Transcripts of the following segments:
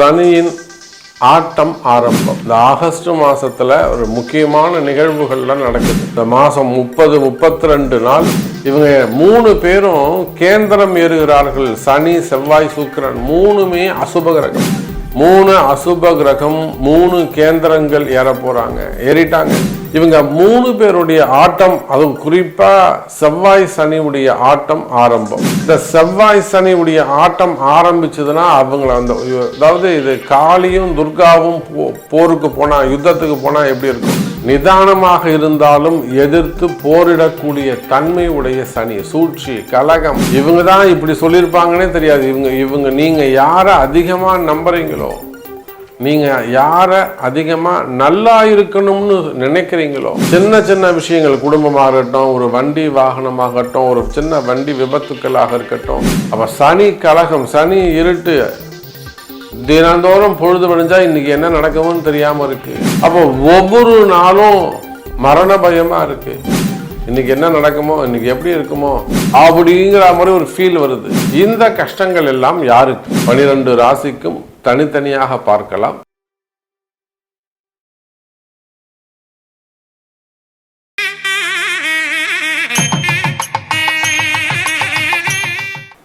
சனியின் ஆட்டம் ஆரம்பம். இந்த ஆகஸ்ட் மாசத்துல ஒரு முக்கியமான நிகழ்வுகள்லாம் நடக்குது. இந்த மாசம் 32 நாள் இவங்க 3 பேரும் கேந்திரம் ஏறுகிறார்கள். சனி, செவ்வாய், சுக்கிரன் 3மே அசுப கிரகம். 3 அசுப கிரகம், 3 கேந்திரங்கள் ஏற போறாங்க, ஏறிட்டாங்க. இவங்க 3 பேருடைய ஆட்டம், அதுவும் குறிப்பா செவ்வாய் சனியுடைய ஆட்டம் ஆரம்பம். இந்த செவ்வாய் சனியுடைய ஆட்டம் ஆரம்பிச்சதுன்னா அவங்கள அதாவது இது காளியும் துர்காவும் போருக்கு போனா, யுத்தத்துக்கு போனா எப்படி இருக்கும்? நிதானமாக இருந்தாலும் எதிர்த்து போரிடக்கூடிய தன்மை உடைய சனி, சூழ்ச்சி, கலகம். இவங்க தான் இப்படி சொல்லியிருப்பாங்கன்னே தெரியாது. இவங்க நீங்க யாரை அதிகமா நம்புறீங்களோ, நீங்க யாரை அதிகமா நல்லா இருக்கணும்னு நினைக்கிறீங்களோ, சின்ன சின்ன விஷயங்கள், குடும்பமாகட்டும், ஒரு வண்டி வாகனமாகட்டும், ஒரு சின்ன வண்டி விபத்துக்களாக இருக்கட்டும், அப்ப சனி கலகம், சனி இருட்டு, தினந்தோறும் பொழுது விடிஞ்சா இன்னைக்கு என்ன நடக்கும்னு தெரியாம இருக்கு. அப்போ ஒவ்வொரு நாளும் மரண பயமா இருக்கு. இன்னைக்கு என்ன நடக்குமோ, இன்னைக்கு எப்படி இருக்குமோ அப்படிங்கிற மாதிரி ஒரு ஃபீல் வருது. இந்த கஷ்டங்கள் எல்லாம் யாருக்கு? 12 ராசிக்கும் தனித்தனியாக பார்க்கலாம்.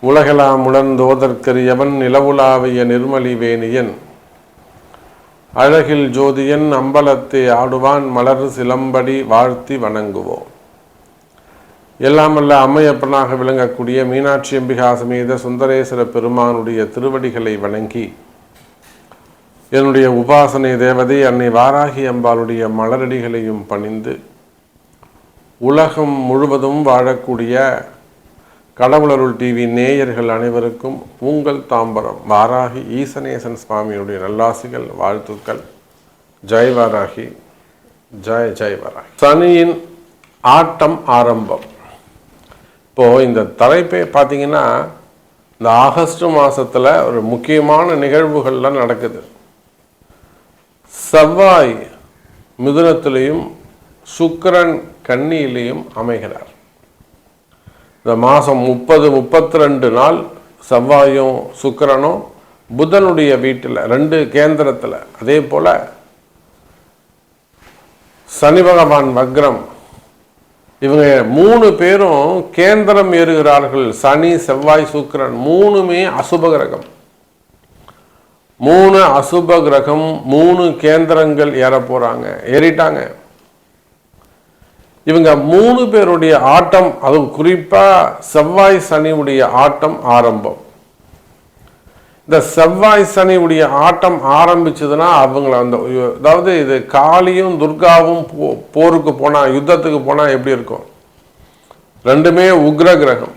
உலகெல்லாம் உணர்ந்தோதற்கரியவன் நிலவுலாவிய நிர்மலி வேணியன் அழகில் ஜோதியன் அம்பலத்தை ஆடுவான் மலர் சிலம்படி வாழ்த்தி வணங்குவோம். எல்லாமல்ல அம்மையப்பனாக விளங்கக்கூடிய மீனாட்சி அம்பிகா சமேத சுந்தரேஸ்வர பெருமானுடைய திருவடிகளை வணங்கி, என்னுடைய உபாசனை தேவதை அன்னை வாராகி அம்பாளுடைய மலரடிகளையும் பணிந்து, உலகம் முழுவதும் வாழக்கூடிய கடவுளருள் டிவி நேயர்கள் அனைவருக்கும் உங்கள் தாம்பரம் வாராகி ஈசனேசன் சுவாமியுடைய நல்லாசிகள், வாழ்த்துக்கள். ஜெய் வாராகி, ஜெய் ஜெய் வாராகி. சனியின் ஆட்டம் ஆரம்பம். இப்போ இந்த தலைப்பை பார்த்தீங்கன்னா, இந்த ஆகஸ்ட் மாசத்துல ஒரு முக்கியமான நிகழ்வுகள்லாம் நடக்குது. செவ்வாய் மிதுனத்திலையும் சுக்கிரன் கன்னியிலையும் அமைகிறார். இந்த மாதம் 32 நாள் செவ்வாயும் சுக்கிரனும் புதனுடைய வீட்டில் 2 கேந்திரத்தில், அதே போல சனி பகவான் வக்ரம். இவங்க 3 பேரும் கேந்திரம் ஏறுகிறார்கள். சனி, செவ்வாய், சுக்கிரன் 3மே அசுப கிரகம். 3 அசுப கிரகம், 3 கேந்திரங்கள் ஏற போறாங்க, ஏறிட்டாங்க. இவங்க 3 பேருடைய ஆட்டம், அதுவும் குறிப்பா செவ்வாய் சனியுடைய ஆட்டம் ஆரம்பம். இந்த செவ்வாய் சனியுடைய ஆட்டம் ஆரம்பிச்சதுன்னா அவங்கள அதாவது இது காளியும் துர்காவும் போருக்கு போனா, யுத்தத்துக்கு போனா எப்படி இருக்கும்? 2மே உக்ர கிரகம்.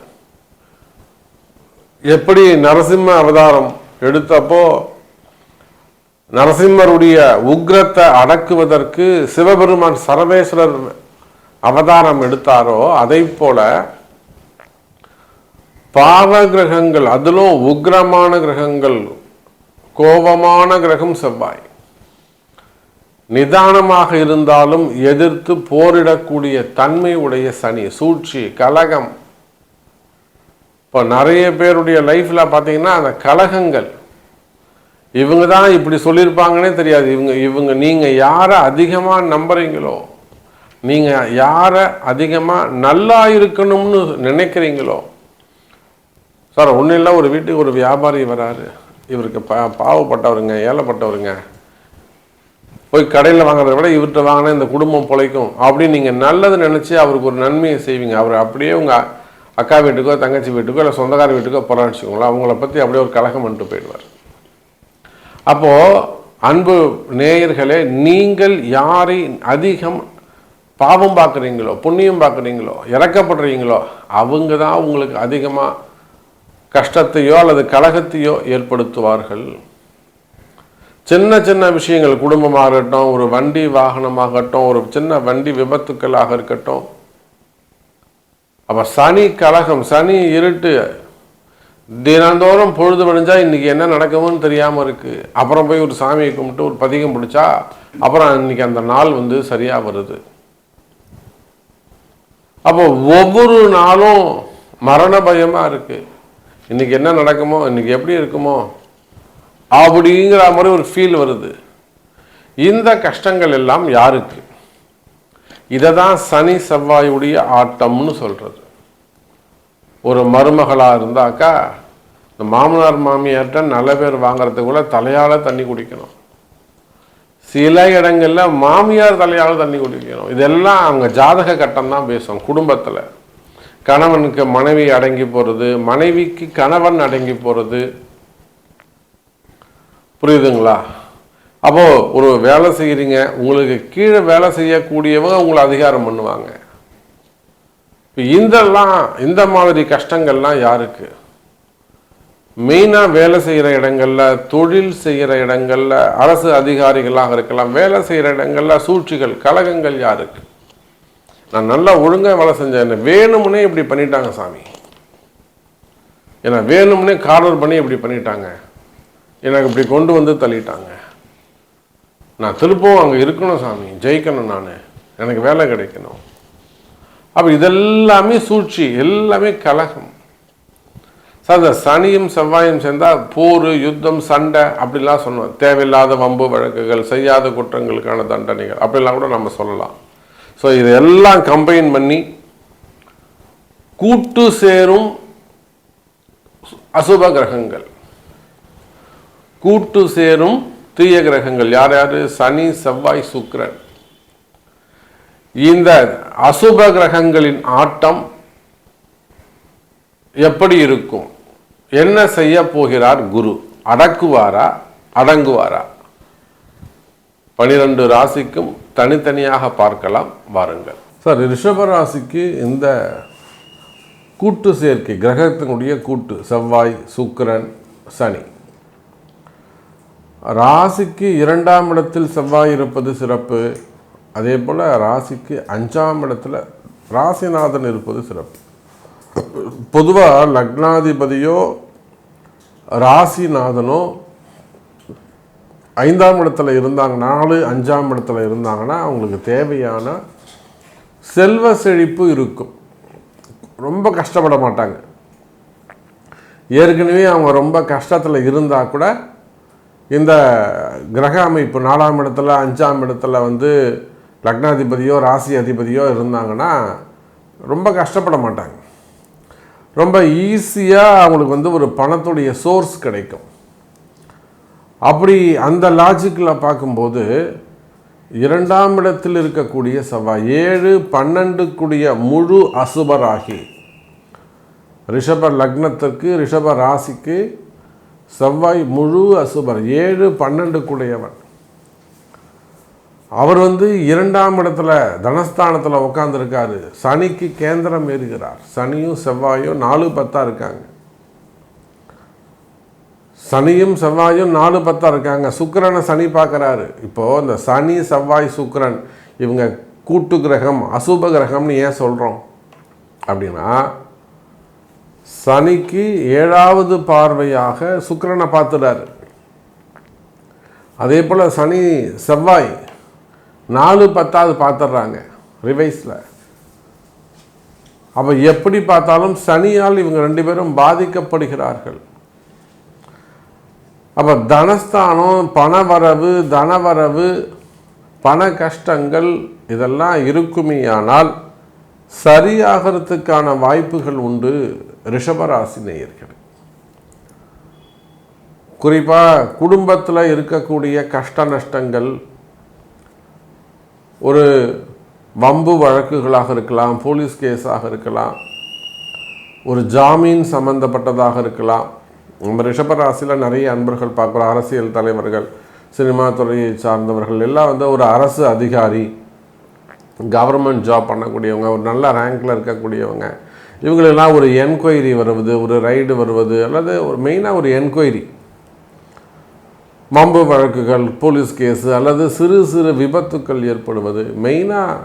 எப்படி நரசிம்ம அவதாரம் எடுத்தப்போ நரசிம்மருடைய உக்ரத்தை அடக்குவதற்கு சிவபெருமான் சர்வேஸ்வரர் அவதாரம் எடுத்தாரோ, அதை போல பாவ கிரகங்கள், அதிலும் உக்ரமான கிரகங்கள், கோபமான கிரகம் செவ்வாய். நிதானமாக இருந்தாலும் எதிர்த்து போரிடக்கூடிய தன்மை உடைய சனி, சூழ்ச்சி, கலகம். இப்போ நிறைய பேருடைய லைஃப்ல பார்த்தீங்கன்னா அந்த கலகங்கள், இவங்க தான் இப்படி சொல்லியிருப்பாங்கன்னே தெரியாது. இவங்க நீங்க யாரை அதிகமா நம்புறீங்களோ, நீங்க யாரை அதிகமா நல்லா இருக்கணும்னு நினைக்கிறீங்களோ. சார் ஒன்றும் இல்லை, ஒரு வீட்டுக்கு ஒரு வியாபாரி வராரு, இவருக்கு பாவப்பட்டவருங்க, ஏழைப்பட்டவருங்க, போய் கடையில் வாங்குறத விட இவர்கிட்ட வாங்கினா இந்த குடும்பம் பிழைக்கும் அப்படின்னு நீங்கள் நல்லது நினச்சி அவருக்கு ஒரு நன்மையை செய்வீங்க. அவர் அப்படியே உங்கள் அக்கா வீட்டுக்கோ தங்கச்சி வீட்டுக்கோ இல்லை சொந்தக்கார வீட்டுக்கோ போகிறான்னு வச்சுக்கோங்களேன், அவங்கள பற்றி அப்படியே ஒரு கலகம் பண்ணிட்டு போயிடுவார். அப்போது அன்பு நேயர்களே, நீங்கள் யாரை அதிகம் பாவம் பார்க்குறீங்களோ, புண்ணியம் பார்க்குறீங்களோ, இறக்கப்படுறீங்களோ, அவங்க தான் உங்களுக்கு அதிகமாக கஷ்டத்தையோ அல்லது கலகத்தையோ ஏற்படுத்துவார்கள். சின்ன சின்ன விஷயங்கள், குடும்பமாகட்டும், ஒரு வண்டி வாகனமாகட்டும், ஒரு சின்ன வண்டி விபத்துக்களாக இருக்கட்டும். அப்போ சனி கலகம், சனி இருட்டு, தினந்தோறும் பொழுது விடிஞ்சா இன்னைக்கு என்ன நடக்கும்னு தெரியாமல் இருக்கு. அப்புறம் போய் ஒரு சாமியை கும்பிட்டு ஒரு பதிகம் பிடிச்சா அப்புறம் இன்னைக்கு அந்த நாள் சரியாக வருது. அப்போ ஒவ்வொரு நாளும் மரண பயமா இருக்கு. இன்னைக்கு என்ன நடக்குமோ, இன்னைக்கு எப்படி இருக்குமோ அப்படிங்கிற மாதிரி ஒரு ஃபீல் வருது. இந்த கஷ்டங்கள் எல்லாம் யாருக்கு? இதை தான் சனி செவ்வாயுடைய ஆட்டம்னு சொல்றது. ஒரு மருமகளாக இருந்தாக்கா இந்த மாமனார் மாமியார்கிட்ட நல்ல பேர் வாங்கிறதுக்குள்ள தலையால் தண்ணி குடிக்கணும். சில இடங்களில் மாமியார் தலையால் தண்ணி குடிக்கணும். இதெல்லாம் அவங்க ஜாதக கட்டம் தான் பேசும். குடும்பத்தில் கணவனுக்கு மனைவி அடங்கி போகிறது, மனைவிக்கு கணவன் அடங்கி போகிறது. புரியுதுங்களா? அப்போது ஒரு வேலை செய்கிறீங்க, உங்களுக்கு கீழே வேலை செய்யக்கூடியவங்க உங்களை அதிகாரம் பண்ணுவாங்க. இப்போ இந்த மாதிரி கஷ்டங்கள்லாம் யாருக்கு? மெயினாக வேலை செய்கிற இடங்களில், தொழில் செய்கிற இடங்களில், அரசு அதிகாரிகளாக இருக்கலாம், வேலை செய்கிற இடங்களில் சூழ்ச்சிகள், கலகங்கள் யாருக்கு? நான் நல்லா ஒழுங்காக வேலை செஞ்சேன், என்ன வேணும்னே இப்படி பண்ணிட்டாங்க சாமி, ஏன்னா வேணும்னே கார்னர் பண்ணி இப்படி பண்ணிட்டாங்க, எனக்கு இப்படி கொண்டு வந்து தள்ளிட்டாங்க, நான் திருப்பவும் அங்கே இருக்கணும் சாமி, ஜெயிக்கணும், நான் எனக்கு வேலை கிடைக்கணும். அப்போ இதெல்லாமே சூழ்ச்சி, எல்லாமே கலகம். சார் இந்த சனியும் செவ்வாயும் சேர்ந்தால் போர், யுத்தம், சண்டை அப்படிலாம் சொன்னோம். தேவையில்லாத வம்பு வழக்குகள், செய்யாத குற்றங்களுக்கான தண்டனைகள் அப்படிலாம் கூட நம்ம சொல்லலாம். ஸோ இதெல்லாம் கம்பைன் பண்ணி கூட்டு சேரும் அசுப கிரகங்கள், கூட்டு சேரும் தீய கிரகங்கள் யார் யார்? சனி, செவ்வாய், சுக்கிரன். இந்த அசுப கிரகங்களின் ஆட்டம் எப்படி இருக்கும்? என்ன செய்ய போகிறார் குரு? அடக்குவாரா, அடங்குவாரா? 12 ராசிக்கும் தனித்தனியாக பார்க்கலாம், வாருங்கள். சார், ரிஷப ராசிக்கு இந்த கூட்டு சேர்க்கை, கிரகத்தினுடைய கூட்டு, செவ்வாய், சுக்கிரன், சனி. ராசிக்கு 2ஆம் இடத்தில் செவ்வாய் இருப்பது சிறப்பு. அதே போல் ராசிக்கு 5ஆம் இடத்துல ராசிநாதன் இருப்பது சிறப்பு. பொதுவாக லக்னாதிபதியோ ராசிநாதனோ 5ஆம் இடத்துல இருந்தாங்க, 4, 5ஆம் இடத்துல இருந்தாங்கன்னா அவங்களுக்கு தேவையான செல்வ செழிப்பு இருக்கும். ரொம்ப கஷ்டப்பட மாட்டாங்க. ஏற்கனவே அவங்க ரொம்ப கஷ்டத்தில் இருந்தால் கூட இந்த கிரக அமைப்பு 4ஆம் இடத்துல 5ஆம் இடத்துல லக்னாதிபதியோ ராசி அதிபதியோ இருந்தாங்கன்னா ரொம்ப கஷ்டப்பட மாட்டாங்க. ரொம்ப ஈஸியாக அவங்களுக்கு ஒரு பணத்துடைய சோர்ஸ் கிடைக்கும். அப்படி அந்த லாஜிக்கில் பார்க்கும்போது 2ஆம் இடத்தில் இருக்கக்கூடிய செவ்வாய் 7, 12 கூடிய முழு அசுபராகி ரிஷப லக்னத்திற்கு, ரிஷப ராசிக்கு செவ்வாய் முழு அசுபர், 7, 12 கூடியவன். அவர் 2ஆம் இடத்துல தனஸ்தானத்தில் உட்காந்துருக்காரு. சனிக்கு கேந்திரம் ஏறுகிறார். சனியும் செவ்வாயும் 4, 10 இருக்காங்க. சனியும் செவ்வாயும் 4, 10 இருக்காங்க. சுக்கிரனை சனி பார்க்குறாரு. இப்போது இந்த சனி, செவ்வாய், சுக்கிரன் இவங்க கூட்டு கிரகம், அசுப கிரகம்னு ஏன் சொல்கிறோம் அப்படின்னா, சனிக்கு 7வது பார்வையாக சுக்கிரனை பார்த்துடாரு. அதே போல் சனி, செவ்வாய் 4, 10 பார்த்துடுறாங்க ரிவைஸில். அப்போ எப்படி பார்த்தாலும் சனியால் இவங்க 2 பேரும் பாதிக்கப்படுகிறார்கள். அப்போ தனஸ்தானம், பணவரவு, தனவரவு, பண கஷ்டங்கள் இதெல்லாம் இருக்குமேயானால் சரியாகிறதுக்கான வாய்ப்புகள் உண்டு ரிஷபராசி நேயர்கள். குறிப்பாக குடும்பத்தில் இருக்கக்கூடிய கஷ்ட நஷ்டங்கள், ஒரு வம்பு வழக்குகளாக இருக்கலாம், போலீஸ் கேஸாக இருக்கலாம், ஒரு ஜாமீன் சம்பந்தப்பட்டதாக இருக்கலாம். நம்ம ரிஷபராசியில் நிறைய அன்பர்கள் பார்க்குறோம். அரசியல் தலைவர்கள், சினிமா துறையை சார்ந்தவர்கள் எல்லாம் ஒரு அரசு அதிகாரி, கவர்மெண்ட் ஜாப் பண்ணக்கூடியவங்க, ஒரு நல்ல ரேங்கில் இருக்கக்கூடியவங்க, இவங்களெல்லாம் ஒரு என்கொயரி வருவது, ஒரு ரைடு வருவது, அல்லது ஒரு மெயினாக ஒரு என்கொயரி, வம்பு வழக்குகள், போலீஸ் கேஸு, அல்லது சிறு சிறு விபத்துக்கள் ஏற்படுவது, மெயினாக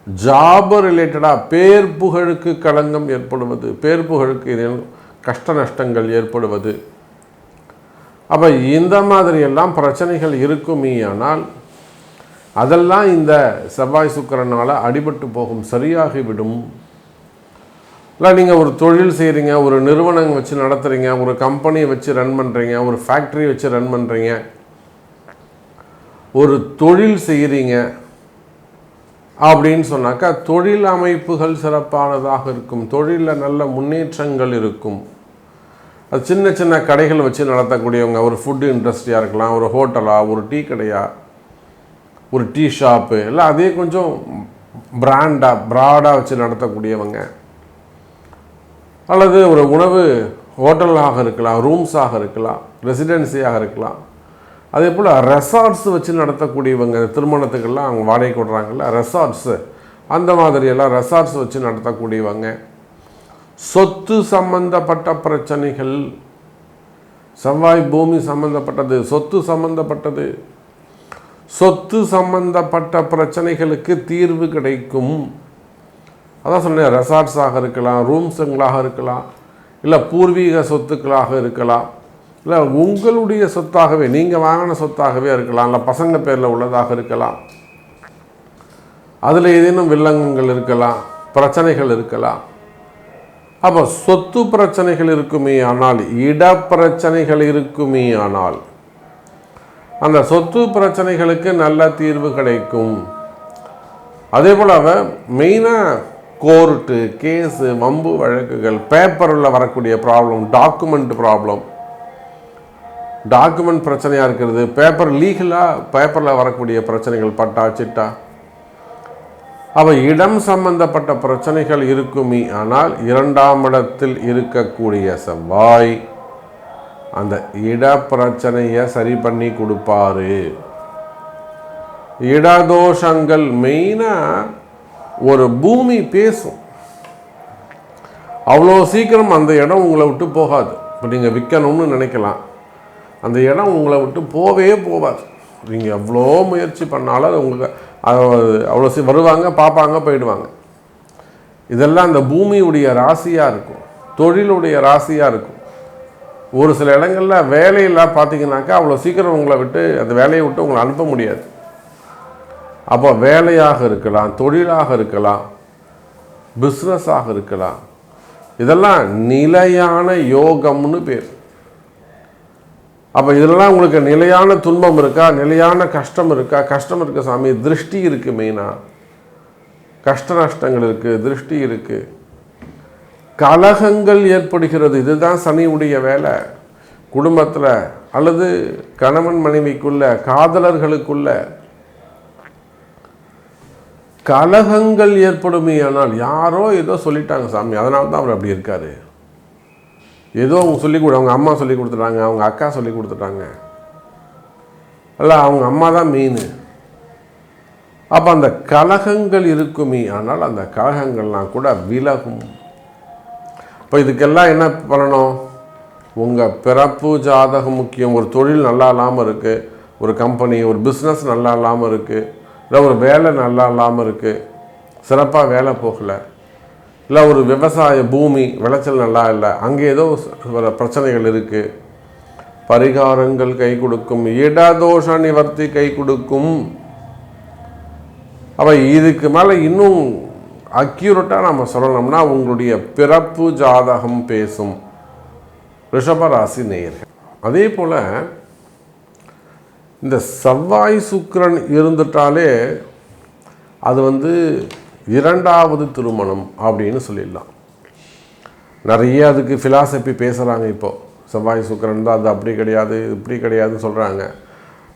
ஜாப் ரிலேட்டடாக பேர் புகழுக்கு களங்கம் ஏற்படுவது, பேர் புகழுக்கு கஷ்ட நஷ்டங்கள் ஏற்படுவது. அப்போ இந்த மாதிரியெல்லாம் பிரச்சனைகள் இருக்குமேயானால் அதெல்லாம் இந்த செவ்வாய் சுக்கிரனால் அடிபட்டு போகும், சரியாகிவிடும். இல்லை நீங்கள் ஒரு தொழில் செய்கிறீங்க, ஒரு நிறுவனம் வச்சு நடத்துகிறீங்க, ஒரு கம்பெனியை வச்சு ரன் பண்ணுறீங்க, ஒரு ஃபேக்ட்ரி வச்சு ரன் பண்ணுறீங்க, ஒரு தொழில் செய்கிறீங்க அப்படின்னு சொன்னாக்கா தொழில் அமைப்புகள் சிறப்பானதாக இருக்கும், தொழிலில் நல்ல முன்னேற்றங்கள் இருக்கும். அது சின்ன சின்ன கடைகள் வச்சு நடத்தக்கூடியவங்க, ஒரு ஃபுட்டு இண்டஸ்ட்ரியாக இருக்கலாம், ஒரு ஹோட்டலா, ஒரு டீ கடையா, ஒரு டீ ஷாப்பு, இல்லை அதே கொஞ்சம் ப்ராடாக வச்சு நடத்தக்கூடியவங்க, அல்லது ஒரு உணவு ஹோட்டலாக இருக்கலாம், ரூம்ஸாக இருக்கலாம், ரெசிடென்சியாக இருக்கலாம். அதே போல் ரெசார்ட்ஸ் வச்சு நடத்தக்கூடியவங்க, திருமணத்துக்கெல்லாம் அவங்க வாடகை கொடுறாங்கல்ல ரெசார்ட்ஸு, அந்த மாதிரியெல்லாம் ரெசார்ட்ஸ் வச்சு நடத்தக்கூடியவங்க. சொத்து சம்பந்தப்பட்ட பிரச்சனைகள், செவ்வாய் பூமி சம்பந்தப்பட்டது, சொத்து சம்பந்தப்பட்டது, சொத்து சம்பந்தப்பட்ட பிரச்சனைகளுக்கு தீர்வு கிடைக்கும். அதான் சொன்னேன், ரெசார்ட்ஸாக இருக்கலாம், ரூம்ஸுங்களாக இருக்கலாம், இல்லை பூர்வீக சொத்துக்களாக இருக்கலாம், இல்லை உங்களுடைய சொத்தாகவே நீங்கள் வாங்கின சொத்தாகவே இருக்கலாம், இல்லை பசங்க பேரில் உள்ளதாக இருக்கலாம். அதில் ஏதேனும் வில்லங்கங்கள் இருக்கலாம், பிரச்சனைகள் இருக்கலாம். அப்போ சொத்து பிரச்சனைகள் இருக்குமே ஆனால், இட பிரச்சனைகள் இருக்குமே ஆனால், அந்த சொத்து பிரச்சனைகளுக்கு நல்ல தீர்வு கிடைக்கும். அதே போல் அவன் மெயினாக கோர்ட்டு கேஸு, வம்பு வழக்குகள், பேப்பரில் வரக்கூடிய ப்ராப்ளம், டாக்குமெண்ட் பிரச்சனையாக இருக்கிறது, பேப்பர் லீகலாக பேப்பரில் வரக்கூடிய பிரச்சனைகள், பட்டா சிட்டா, அவள் இடம் சம்பந்தப்பட்ட பிரச்சனைகள் இருக்குமே ஆனால் 2ஆம் இடத்தில் இருக்கக்கூடிய செவ்வாய் அந்த இட பிரச்சனையை சரி பண்ணி கொடுப்பாரு. இடதோஷங்கள் மெயினாக ஒரு பூமி பேசும், அவ்வளோ சீக்கிரம் அந்த இடம் உங்களை விட்டு போகாது. இப்போ நீங்கள் விற்கணும்னு நினைக்கலாம், அந்த இடம் உங்களை விட்டு போகாது. நீங்கள் எவ்வளோ முயற்சி பண்ணாலும் அது உங்களுக்கு அவ்வளோ வருவாங்க, பார்ப்பாங்க, போயிடுவாங்க. இதெல்லாம் அந்த பூமியுடைய ராசியாக இருக்கும், தொழிலுடைய ராசியாக இருக்கும். ஒரு சில இடங்களில் வேலையெல்லாம் பார்த்தீங்கன்னாக்கா அவ்வளோ சீக்கிரம் உங்களை விட்டு அந்த வேலையை விட்டு உங்களை அனுப்ப முடியாது. அப்போ வேலையாக இருக்கலாம், தொழிலாக இருக்கலாம், பிஸ்னஸாக இருக்கலாம், இதெல்லாம் நிலையான யோகம்னு பேர். அப்போ இதெல்லாம் உங்களுக்கு நிலையான துன்பம் இருக்கா, நிலையான கஷ்டம் இருக்கா? கஷ்டம் இருக்குது சாமி, திருஷ்டி இருக்குது, மெயினாக கஷ்ட நஷ்டங்கள் இருக்குது, திருஷ்டி இருக்குது, கலகங்கள் ஏற்படுகிறது. இதுதான் சனியுடைய வேலை. குடும்பத்தில் அல்லது கணவன் மனைவிக்குள்ள, காதலர்களுக்குள்ள கலகங்கள் ஏற்படுமே ஆனால், யாரோ ஏதோ சொல்லிட்டாங்க சாமி, அதனால தான் அவர் அப்படி இருக்காரு, ஏதோ அவங்க அவங்க அம்மா சொல்லி கொடுத்துட்டாங்க, அவங்க அக்கா சொல்லி கொடுத்துட்டாங்க, அல்ல அவங்க அம்மா தான் மெயின். அப்போ அந்த கலகங்கள் இருக்குமே ஆனால் அந்த கலகங்கள்லாம் கூட விலகும். இப்போ இதுக்கெல்லாம் என்ன பண்ணணும்? உங்கள் பிறப்பு ஜாதகம் முக்கியம். ஒரு தொழில் நல்லா இல்லாமல் இருக்குது, ஒரு கம்பெனி, ஒரு பிஸ்னஸ் நல்லா இல்லாமல் இருக்குது, இல்லை ஒரு வேலை நல்லா இல்லாமல் இருக்குது, சிறப்பாக வேலை போகலை, இல்லை ஒரு விவசாய பூமி விளைச்சல் நல்லா இல்லை, அங்கே ஏதோ பிரச்சனைகள் இருக்குது, பரிகாரங்கள் கை கொடுக்கும், இடதோஷ நிவர்த்தி கை கொடுக்கும். அப்போ இதுக்கு மேலே இன்னும் அக்யூரேட்டாக நம்ம சொல்லணும்னா உங்களுடைய பிறப்பு ஜாதகம் பேசும் ரிஷபராசி நேயர்கள். அதே போல் இந்த செவ்வாய் சுக்கிரன் இருந்துட்டாலே அது 2வது திருமணம் அப்படின்னு சொல்லிடலாம். நிறைய அதுக்கு ஃபிலாசபி பேசுகிறாங்க. இப்போது செவ்வாய் சுக்கிரன் தான், அது அப்படி கிடையாது, இப்படி கிடையாதுன்னு சொல்கிறாங்க.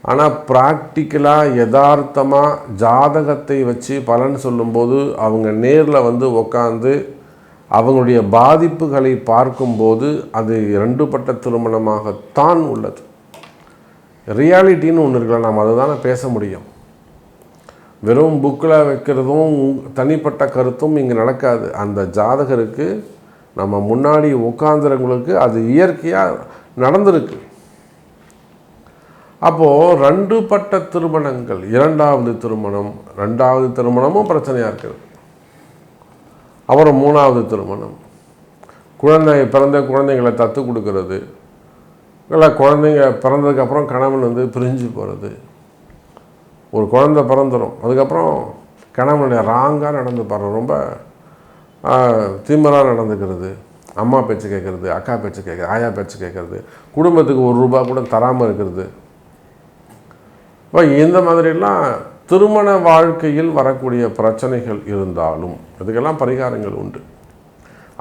ஆனால் ப்ராக்டிக்கலாக யதார்த்தமாக ஜாதகத்தை வச்சு பலன் சொல்லும்போது அவங்க நேரில் உட்காந்து அவங்களுடைய பாதிப்புகளை பார்க்கும்போது அது 2பட்ட திருமணமாகத்தான் உள்ளது. ரியாலிட்டின்னு ஒன்று இருக்கலாம், நாம் அதை தானே பேச முடியும். வெறும் புக்கில் வைக்கிறதும் தனிப்பட்ட கருத்தும் இங்கே நடக்காது. அந்த ஜாதகருக்கு நம்ம முன்னாடி உட்காந்துறவங்களுக்கு அது இயற்கையாக நடந்திருக்கு. அப்போது 2பட்ட திருமணங்கள், 2வது திருமணம், 2வது திருமணமும் பிரச்சனையாக இருக்கிறது. அப்புறம் 3வது திருமணம், பிறந்த குழந்தைங்களை தத்து கொடுக்கறது, இல்லை குழந்தைங்க பிறந்ததுக்கப்புறம் கணவன் பிரிஞ்சு போகிறது. ஒரு குழந்தை பிறந்துடும், அதுக்கப்புறம் கணவனுடைய ராங்காக நடந்து பாருங்கள், ரொம்ப திமிராக நடந்துக்கிறது, அம்மா பேச்சு கேட்குறது, அக்கா பேச்சு கேட்குறது, ஆயா பேச்சு கேட்குறது, குடும்பத்துக்கு ₹1 கூட தராமல் இருக்கிறது. இப்போ இந்த மாதிரிலாம் திருமண வாழ்க்கையில் வரக்கூடிய பிரச்சனைகள் இருந்தாலும் இதுக்கெல்லாம் பரிகாரங்கள் உண்டு.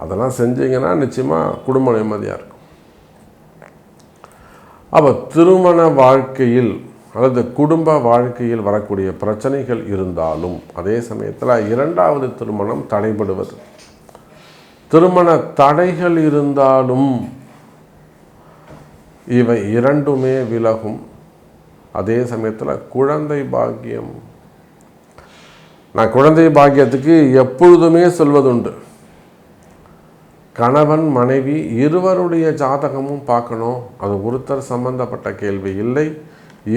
அதெல்லாம் செஞ்சீங்கன்னா நிச்சயமாக குடும்ப நிம்மதியாக இருக்கும். அப்போ திருமண வாழ்க்கையில் அல்லது குடும்ப வாழ்க்கையில் வரக்கூடிய பிரச்சனைகள் இருந்தாலும் அதே சமயத்தில் 2வது திருமணம் தடைபடுவது, திருமண தடைகள் இருந்தாலும் இவை இரண்டுமே விலகும். அதே சமயத்தில் குழந்தை பாக்கியம், நான் குழந்தை பாக்கியத்துக்கு எப்பொழுதுமே சொல்வதுண்டு, கணவன் மனைவி இருவருடைய ஜாதகமும் பார்க்கணும். அது ஒருத்தர் சம்பந்தப்பட்ட கேள்வி இல்லை,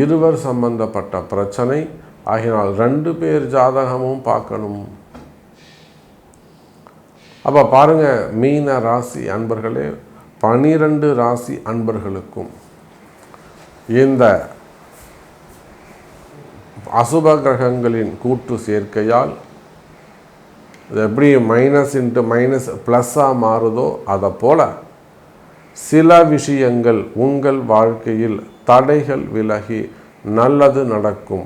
இருவர் சம்பந்தப்பட்ட பிரச்சனை ஆகினால் 2 பேர் ஜாதகமும் பார்க்கணும். அப்போ பாருங்கள், மீன ராசி அன்பர்களே, 12 ராசி அன்பர்களுக்கும் இந்த அசுப கிரகங்களின் கூட்டு சேர்க்கையால் இது எப்படி மைனஸ் இன்ட்டு மைனஸ் ப்ளஸ்ஸாக மாறுதோ அதை போல் சில விஷயங்கள் உங்கள் வாழ்க்கையில் தடைகள் விலகி நல்லது நடக்கும்.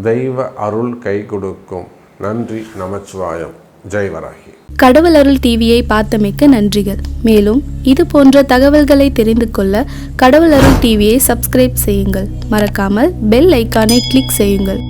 தெய்வ அருள் கை கொடுக்கும். நன்றி, நமச்சிவாயம். ஜெய் வராகி. கடவுள் அருள் டிவியை பார்த்தமைக்க நன்றிகள். மேலும் இது போன்ற தகவல்களை தெரிந்து கொள்ள கடவுள் அருள் டிவியை சப்ஸ்கிரைப் செய்யுங்கள். மறக்காமல் பெல் ஐக்கானை கிளிக் செய்யுங்கள்.